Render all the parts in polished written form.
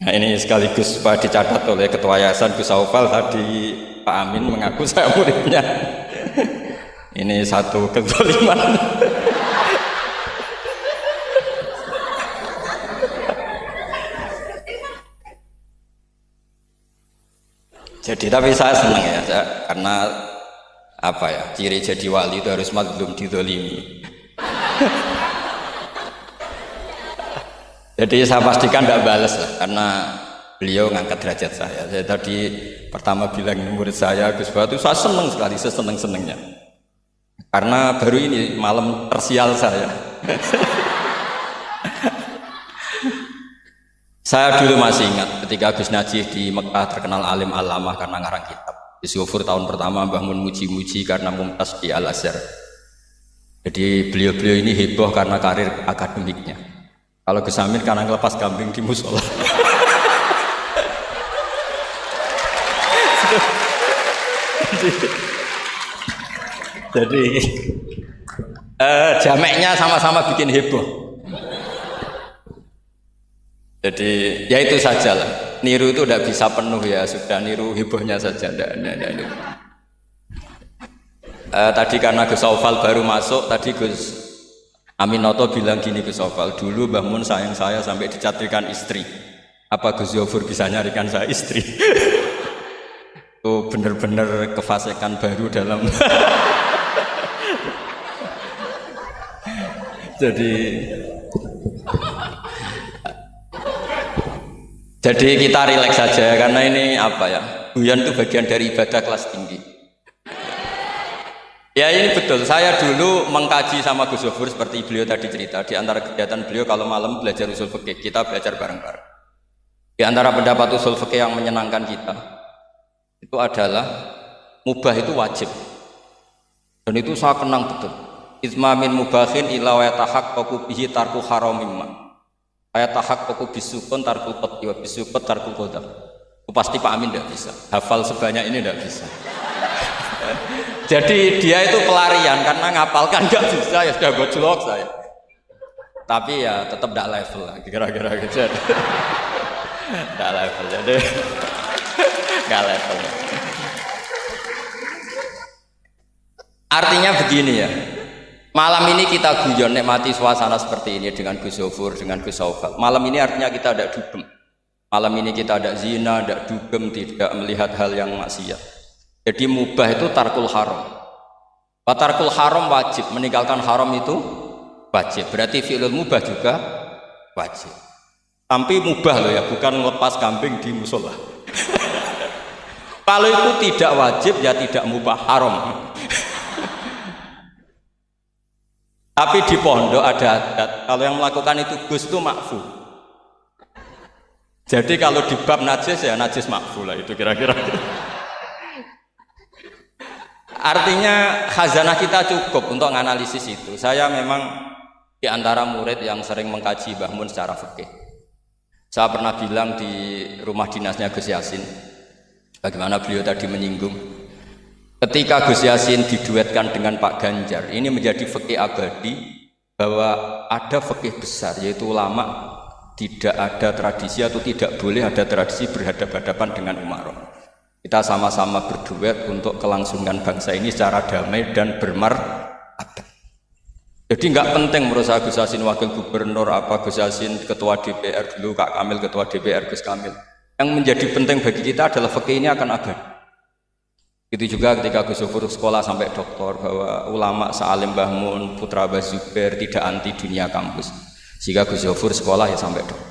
Nah, ini sekaligus supaya dicatat oleh Ketua Yayasan Gus Aufal tadi, Pak Amin mengaku saya muridnya. Ini satu kezaliman. Jadi tapi saya senang ya, karena apa ya, ciri jadi wali itu harus mazlum dizalimi. Jadi saya pastikan tidak balas lah, karena beliau ngangkat derajat saya. Saya tadi pertama bilang murid saya Gus Batu, saya senang sekali, seseneng-senengnya. Karena baru ini malam tersial saya. Saya dulu masih ingat ketika Gus Najih di Mekah terkenal alim alamah karena ngarang kitab. Gus Gofur tahun pertama Mbah Mun muji-muji karena mumtaz di Al-Azhar. Jadi beliau-beliau ini heboh karena karir akademiknya. Kalau Gus Amin karena ngelepas kambing di musola. Jadi jameknya sama-sama bikin heboh. Jadi ya itu saja lah. Niru itu tidak bisa penuh ya, sudah niru hebohnya saja. Tadi karena Gus Aufal baru masuk, tadi Gus Aminoto bilang gini Gus Aufal, dulu Mbah Mun sayang saya sampai dicatrikan istri. Apa Gus Gofur bisa nyarikan saya istri? Itu benar-benar kefasikan baru dalam. Jadi kita rileks saja karena ini apa ya, guyon itu bagian dari ibadah kelas tinggi. Ya ini betul, saya dulu mengkaji sama Gus Gofur seperti beliau tadi cerita. Di antara kegiatan beliau kalau malam belajar usul fikih, kita belajar bareng-bareng. Di antara pendapat usul fikih yang menyenangkan kita itu adalah mubah itu wajib. Dan itu saya kenang betul. Izma min mubahin illa wa yatahaqqaqu bihi tarku haramimma. Ayatahaqqaqu bisukun tarkul qat'i wa bisukut tarkul qadar. Pasti Pak Amin tidak bisa. Hafal sebanyak ini tidak bisa. Jadi dia itu pelarian karena ngapalkan nggak bisa, ya sudah gojlok saya. Tapi ya tetap tidak level lah, kira-kira gitu. Tidak level, jadi nggak level. Artinya begini ya, malam ini kita guyon nikmati suasana seperti ini dengan Gus Gofur, dengan Gus Aufal. Malam ini artinya kita ada dugem. Malam ini kita ada zina, ada dugem, tidak melihat hal yang maksiat. Jadi mubah itu tarkul haram. Tarkul haram wajib, meninggalkan haram itu wajib. Berarti fi'lul mubah juga wajib. Tapi mubah loh ya, bukan lepas kambing di musola. Kalau itu tidak wajib ya tidak mubah, haram. Tapi di pondok ada adat, kalau yang melakukan itu Gus itu makfu. Jadi kalau di bab najis ya najis makfu lah, itu kira-kira. Artinya khazanah kita cukup untuk menganalisis itu. Saya memang di antara murid yang sering mengkaji Mbah Mun secara fikih. Saya pernah bilang di rumah dinasnya Gus Yasin, bagaimana beliau tadi menyinggung, ketika Gus Yasin diduetkan dengan Pak Ganjar, ini menjadi fikih abadi bahwa ada fikih besar, yaitu ulama tidak ada tradisi atau tidak boleh ada tradisi berhadapan-hadapan dengan umarok. Kita sama-sama berduet untuk kelangsungan bangsa ini secara damai dan bermartabat. Jadi nggak penting menurut saya Gus Yasin wakil gubernur, apa Gus Yasin ketua DPR dulu, Kak Kamil ketua DPR, Gus Kamil. Yang menjadi penting bagi kita adalah fikih ini akan abadi. Itu juga ketika Gus Gofur sekolah sampai doktor, bahwa ulama sealim Mbah Mun, putra Mbah Zubair tidak anti dunia kampus. Sehingga Gus Gofur sekolah ya sampai dokter.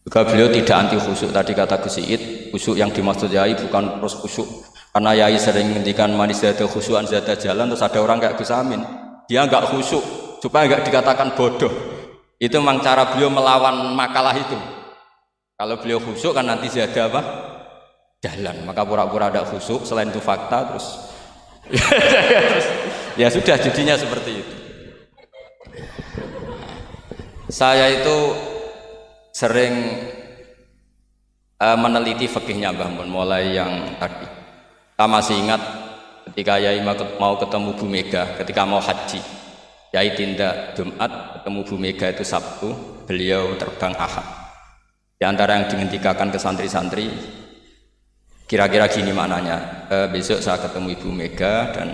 Juga beliau tidak anti khusyuk, tadi kata Gus Iid, khusyuk yang dimaksud Yai bukan terus khusyuk. Karena Yai sering menghentikan manis zada khusyuan zada jalan, terus ada orang kayak Gus Amin, dia enggak khusyuk supaya enggak dikatakan bodoh. Itu memang cara beliau melawan makalah itu. Kalau beliau khusyuk kan nanti zada apa? Jalan, maka pura-pura ada khusyuk, selain itu fakta terus ya sudah jadinya seperti itu. Saya itu sering meneliti fikihnya Mbah Mun, mulai yang tadi. Kita masih ingat ketika Yai mau ketemu Bu Mega, ketika mau haji, Yai tindak Jumat, ketemu Bu Mega itu Sabtu, beliau terbang Ahad. Di antara yang dihentikan ke santri-santri, kira-kira gini maknanya, besok saya ketemu Ibu Mega dan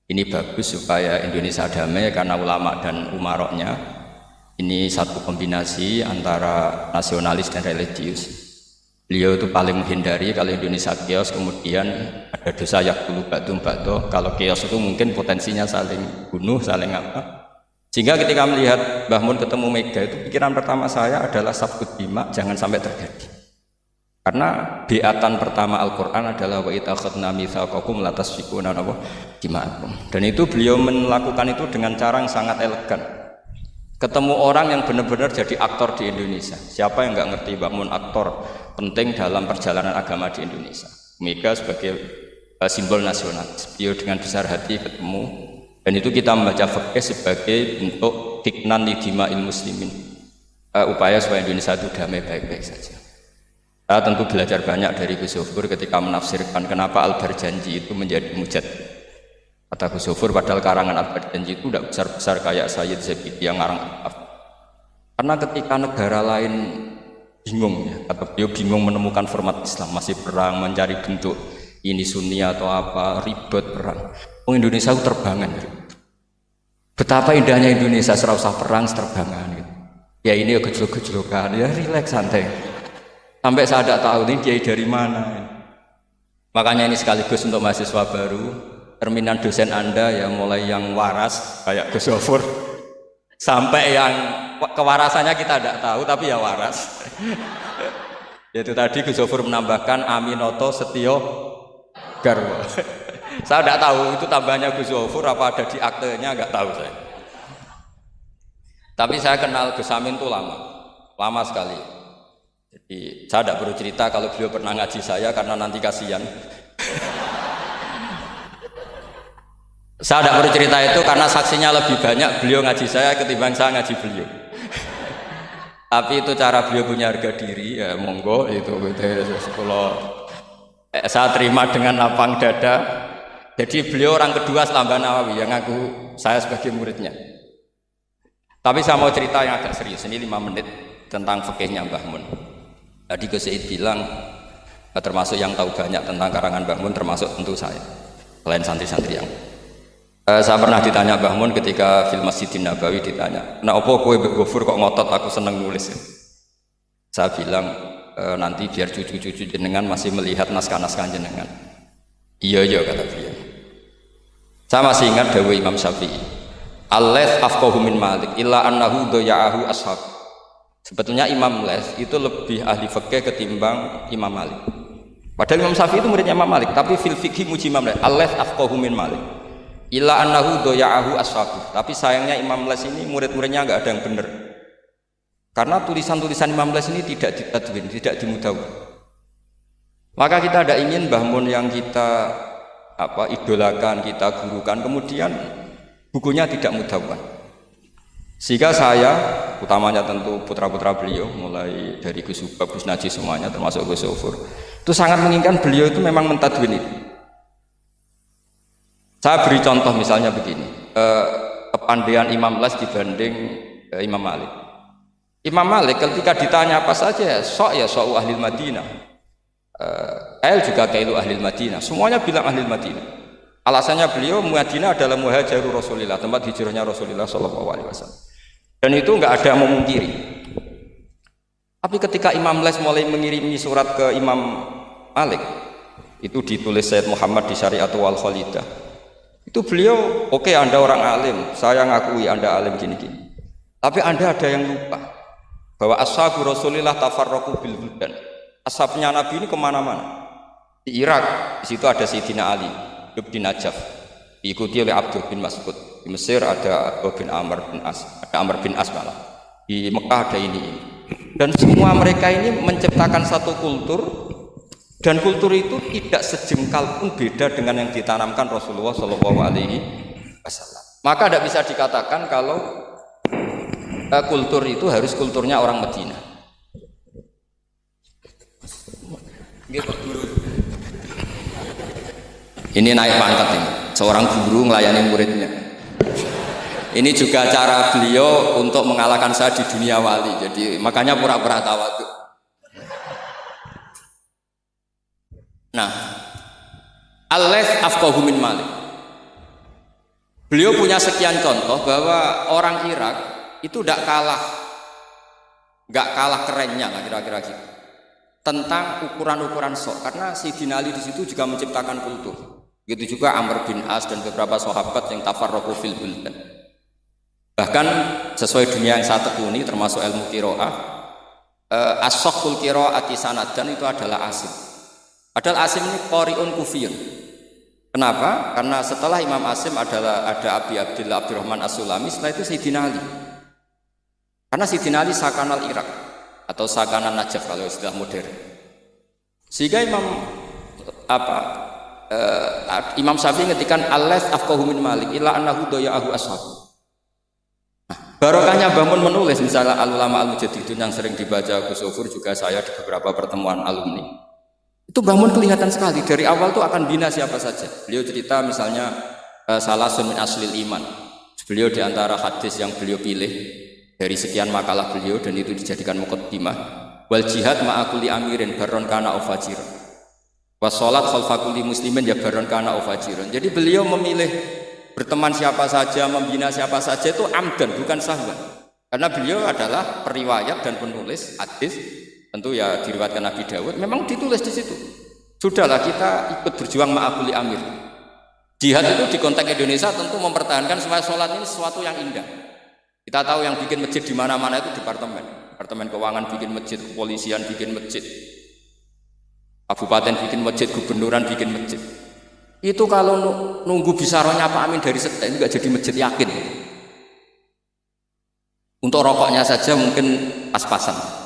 ini bagus supaya Indonesia damai karena ulama dan umaroknya ini satu kombinasi antara nasionalis dan religius. Beliau itu paling menghindari kalau Indonesia chaos, kemudian ada dosa yakulu ba'du. Kalau chaos itu mungkin potensinya saling bunuh, saling apa. Sehingga ketika melihat Mbah Mun ketemu Mega itu pikiran pertama saya adalah safkut bima, jangan sampai terjadi. Karena biatan pertama Al-Quran adalah wa itakhadna mitsaqakum la tasfikuna dima'akum. Dan itu beliau melakukan itu dengan cara yang sangat elegan. Ketemu orang yang benar-benar jadi aktor di Indonesia. Siapa yang nggak ngerti Mbah Mun aktor penting dalam perjalanan agama di Indonesia. Mega sebagai simbol nasional. Beliau dengan besar hati ketemu, dan itu kita membaca fikih sebagai bentuk hiknan lidima'il muslimin, upaya supaya Indonesia itu damai baik-baik saja. Saya tentu belajar banyak dari Gus Zofur ketika menafsirkan kenapa Al-Barjanji itu menjadi mujad. Kata Gus Zofur, padahal karangan Al-Barjanji itu tidak besar-besar kayak Sayyid Zabidi yang ngarang. Karena ketika negara lain bingung, ya, kata beliau bingung menemukan format Islam, masih perang, mencari bentuk ini Sunni atau apa, ribet perang. Indonesia itu terbangan. Betapa indahnya Indonesia, serasa perang, terbangan. Gitu. Ya ini gejolak-gejolokan, ya rileks santai. Sampai saya tidak tahu ini kiai dari mana. Makanya ini sekaligus untuk mahasiswa baru. Terminan dosen Anda ya mulai yang waras kayak Gus Zofur sampai yang kewarasannya kita tidak tahu tapi ya waras. Yaitu tadi Gus Zofur menambahkan Aminoto Setio Garwo. Saya tidak tahu itu tambahnya Gus Zofur apa ada di aktenya, nggak tahu saya. Tapi saya kenal Gus Amin itu lama sekali. Jadi saya tidak perlu cerita kalau beliau pernah ngaji saya karena nanti kasihan. Saya tidak perlu cerita itu karena saksinya lebih banyak beliau ngaji saya ketimbang saya ngaji beliau. Tapi itu cara beliau punya harga diri, ya monggo itu kalau saya terima dengan lapang dada. Jadi beliau orang kedua setelah Mbah Nawawi yang ngaku saya sebagai muridnya. Tapi saya mau cerita yang agak serius, ini 5 menit tentang fikihnya Mbah Mun. Tadi Gus Said bilang termasuk yang tahu banyak tentang karangan Mbah Mun termasuk tentu saya, selain santri-santri yang saya pernah ditanya Mbah Mun ketika film Masjidin Nabawi ditanya, nah apa kowe Mbah Gofur kok ngotot aku seneng nulis ya? Saya bilang nanti biar cucu-cucu jenengan masih melihat naskah-naskah jenengan. Iya kata beliau. Saya masih ingat dawuh Imam Syafi'i, Al-Laits afqahu min Malik illa annahu daya'ahu ashab. Sebetulnya Imam Laits itu lebih ahli fikih ketimbang Imam Malik. Padahal Imam Syafi'i itu muridnya Imam Malik, tapi fil fikih muji Imam Laits. Al-Laits afqahu min Malik illa annahu daya'ahu ashab. Tapi sayangnya Imam Laits ini murid-muridnya enggak ada yang benar. Karena tulisan-tulisan Imam Laits ini tidak ditadwin, tidak dimudawwan. Maka kita tidak ingin Mbah Mun yang kita idolakan, kita gurukan, kemudian bukunya tidak mudawwan. Sehingga saya, utamanya tentu putra-putra beliau, mulai dari Gus Subab, Gus Najih semuanya, termasuk Gus Zofur, itu sangat menginginkan beliau itu memang mentadwin itu. Saya beri contoh misalnya begini, kepandaian Imam Laits dibanding Imam Malik. Imam Malik ketika ditanya apa saja, sok ahli Madinah. Kail juga kailu ahli Madinah, semuanya bilang ahli Madinah. Alasannya beliau Madinah adalah muhajiru Rasulillah, tempat hijrahnya Rasulullah SAW. Dan itu nggak ada yang memungkiri. Tapi ketika Imam Laits mulai mengirimi surat ke Imam Malik, itu ditulis Sayyid Muhammad di Syari'atu wal Khalidah. Itu beliau, oke, Anda orang alim, saya ngakui Anda alim gini-gini. Tapi Anda ada yang lupa bahwa ashabu Rasulillah tafarraqu bil buldan. Ashabnya Nabi ini kemana-mana. Di Irak, di situ ada Sayyidina Ali, hidup di Najaf, diikuti oleh Abdul bin Mas'ud. Di Mesir ada Abdul bin Amr bin As, ada Amr bin As malah. Di Mekah ada ini. Dan semua mereka ini menciptakan satu kultur, dan kultur itu tidak sejengkal pun beda dengan yang ditanamkan Rasulullah SAW. Maka tidak bisa dikatakan kalau kultur itu harus kulturnya orang Madinah. Ini naik pangkat ini, seorang guru melayani muridnya. Ini juga cara beliau untuk mengalahkan saya di dunia wali. Jadi makanya pura-pura tawadhu. Nah, Al-Laits afqahu min Malik. Beliau punya sekian contoh bahwa orang Irak itu nggak kalah kerennya lah kira-kira gitu tentang ukuran-ukuran sok, karena Sayyidina Ali di situ juga menciptakan kultur. Begitu juga Amr bin As dan beberapa sahabat yang tafarraqu fil buldan. Bahkan sesuai dunia yang saya tekuni termasuk ilmu qiraah, as-sakhul qiraati sanadan itu adalah Asim. Padahal Asim ini qari'un kufiyun. Kenapa? Karena setelah Imam Asim ada Abi Abdillah Abdurrahman As-Sulami, setelah itu Sayyidina Ali. Karena Sayyidina Ali sakanal Irak atau sakanan Najaf kalau istilah modern. Sehingga Imam Syafi'i ngetikan Al-Laits afqahu min Malik illa annahu daya'ahu ashab. Barokahnya bangun menulis misalnya al-ulama al-mujaddidun yang sering dibaca Gus Sofur, juga saya di beberapa pertemuan alumni. Itu bangun kelihatan sekali dari awal tuh akan bina siapa saja. Beliau cerita misalnya salasun min aslil iman. Beliau diantara hadis yang beliau pilih dari sekian makalah beliau dan itu dijadikan muqaddimah. Wal jihad ma'akuli amirin baron kana ufajir. Was sholat khalfa kulli muslimin ya baron kana ufajir. Jadi beliau memilih berteman siapa saja, membina siapa saja itu amdan bukan sahwan. Karena beliau adalah periwayat dan penulis hadis. Tentu ya diriwayatkan Nabi Dawud, memang ditulis di situ. Sudahlah kita ikut berjuang ma'akuli amir. Jihad itu di konteks Indonesia tentu mempertahankan supaya sholat ini sesuatu yang indah. Kita tahu yang bikin masjid di mana-mana itu departemen keuangan bikin masjid, kepolisian bikin masjid, kabupaten bikin masjid, gubernuran bikin masjid. Itu kalau nunggu bisarohnya Pak Amin dari setel nggak jadi masjid, yakin. Untuk rokoknya saja mungkin pas-pasan.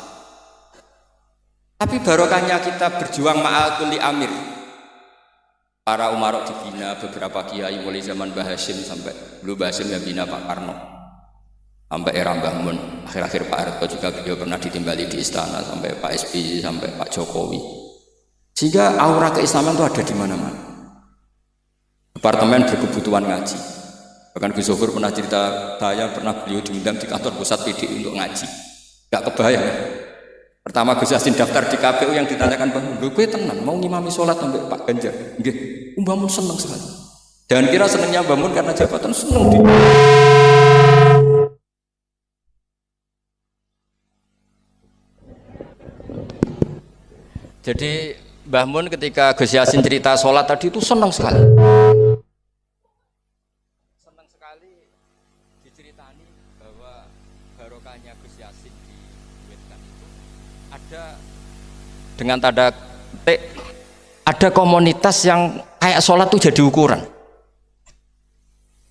Tapi barokahnya kita berjuang ma'al-kulli amir. Para umarok dibina, beberapa kiai mulai zaman Mbah Hasyim sampai dulu Mbah Hasyim yang bina Pak Karno. Sampai era Mbah Mun, akhir-akhir Pak Harto juga beliau pernah ditimbali di istana, sampai Pak SBY, sampai Pak Jokowi. Sehingga aura keislaman itu ada di mana-mana. Departemen berkebutuhan ngaji. Bahkan Gus Sofur pernah cerita, saya pernah beliau diundang di kantor pusat PDI untuk ngaji. Gak kebayang. Pertama Gus Yassin daftar di KPU yang ditanyakan Bang, gue tenang mau ngimami sholat sampai Pak Ganjar. Nggih, Mbah Mun seneng sekali. Jangan kira senengnya Mbah Mun karena jabatan, seneng dia. Jadi Mbah Mun ketika Gus Yassin cerita sholat tadi itu seneng sekali. Seneng sekali diceritani bahwa barokahnya Gus Yassin diwetkan itu ada dengan tanda petik, ada komunitas yang kayak sholat tuh jadi ukuran.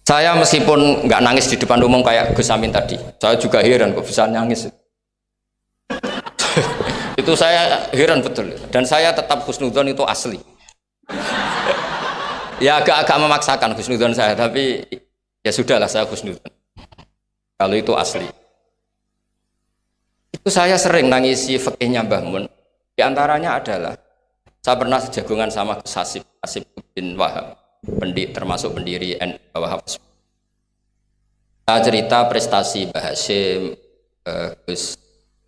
Saya meskipun nggak nangis di depan umum kayak Gus Amin tadi, saya juga heran kok bisa nangis. Itu saya heran betul, dan saya tetap husnudzon itu asli. Ya agak memaksakan husnudzon saya, tapi ya sudahlah saya husnudzon kalau itu asli. Itu saya sering nangisi fikihnya Mbah Mun. Di antaranya adalah saya pernah sejagongan sama Gus Hasim bin Wahab, termasuk pendiri NU Wahab. Saya cerita prestasi Mbah Hasim, Gus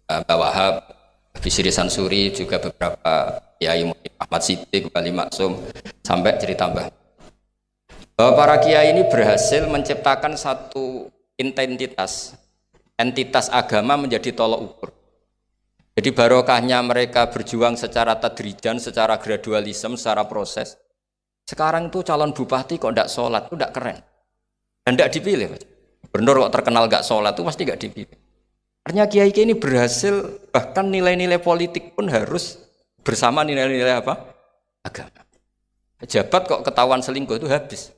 Mbah Wahab, Bisri Sansuri, juga beberapa kiai Ahmad Siddiq, Wali Maksum, sampai cerita Mbah. Bahwa para kiai ini berhasil menciptakan satu entitas agama menjadi tolok ukur. Jadi barokahnya mereka berjuang secara tadrijan, secara gradualisme, secara proses. Sekarang tuh calon bupati kok tidak sholat, itu tidak keren. Dan tidak dipilih. Gubernur kok terkenal nggak sholat, itu pasti nggak dipilih. Artinya kiai ini berhasil, bahkan nilai-nilai politik pun harus bersama nilai-nilai apa? Agama. Pejabat kok ketahuan selingkuh itu habis.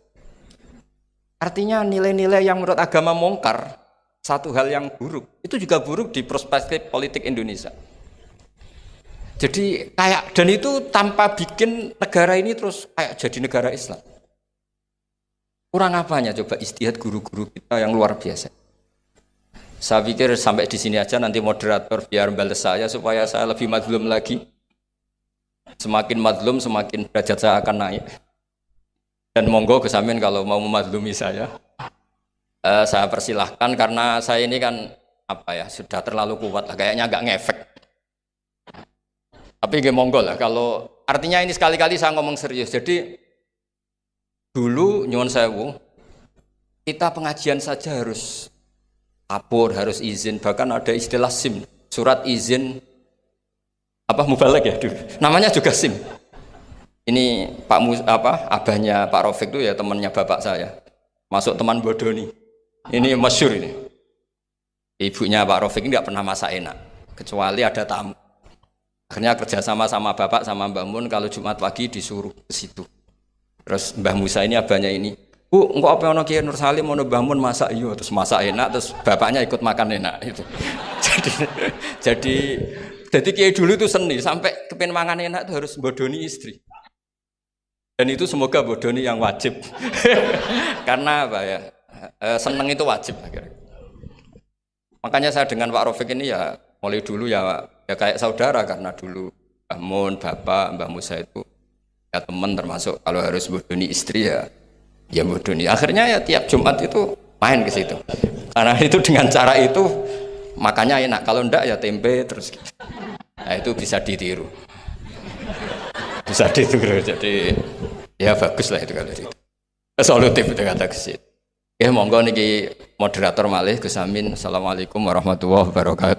Artinya nilai-nilai yang menurut agama mungkar, satu hal yang buruk, itu juga buruk di perspektif politik Indonesia. Jadi kayak, dan itu tanpa bikin negara ini terus kayak jadi negara Islam. Kurang apanya coba istihad guru-guru kita yang luar biasa. Saya pikir sampai di sini aja, nanti moderator biar balas saya supaya saya lebih madlum lagi. Semakin madlum semakin derajat saya akan naik. Dan monggo Gus Amin kalau mau memadlumi saya persilahkan, karena saya ini kan sudah terlalu kuat lah, kayaknya agak ngefek. Tapi monggo lah, kalau Artinya ini sekali-kali saya ngomong serius. Jadi dulu nyuwun sewu, kita pengajian saja harus lapor, harus izin. Bahkan ada istilah SIM, surat izin mubalek ya dulu. Namanya juga SIM. Ini abahnya Pak Rafiq itu ya temannya bapak saya. Masuk teman bodoni. Ini masyhur ini. Ibunya Pak Rafiq ini nggak pernah masak enak, kecuali ada tamu. Akhirnya kerjasama sama bapak sama Mbah Mun kalau Jumat pagi disuruh ke situ. Terus Mbah Musa ini abahnya ini, Bu, engkau apa yang Kiai Nur Salim mau Mbah Mun masak iyo, terus masak enak, terus bapaknya ikut makan enak itu. jadi Kiai dulu itu seni, sampai kepen mangan enak itu harus bodoni istri. Dan itu semoga bodoni yang wajib. Karena apa ya? Seneng itu wajib akhirnya. Makanya saya dengan Pak Rafiq ini ya mulai dulu ya kayak saudara, karena dulu Mbah Mun, bapak, Mbah Musa itu ya teman, termasuk kalau harus bodoni istri ya bodoni. Akhirnya ya tiap Jumat itu main ke situ. Karena itu dengan cara itu makannya enak. Kalau enggak ya tempe terus. Nah itu bisa ditiru. Bisa ditiru. Jadi ya bagus lah itu kalau itu. Solutif itu kata kesit. Ya monggo niki moderator malih Gus Amin. Assalamualaikum warahmatullahi wabarakatuh.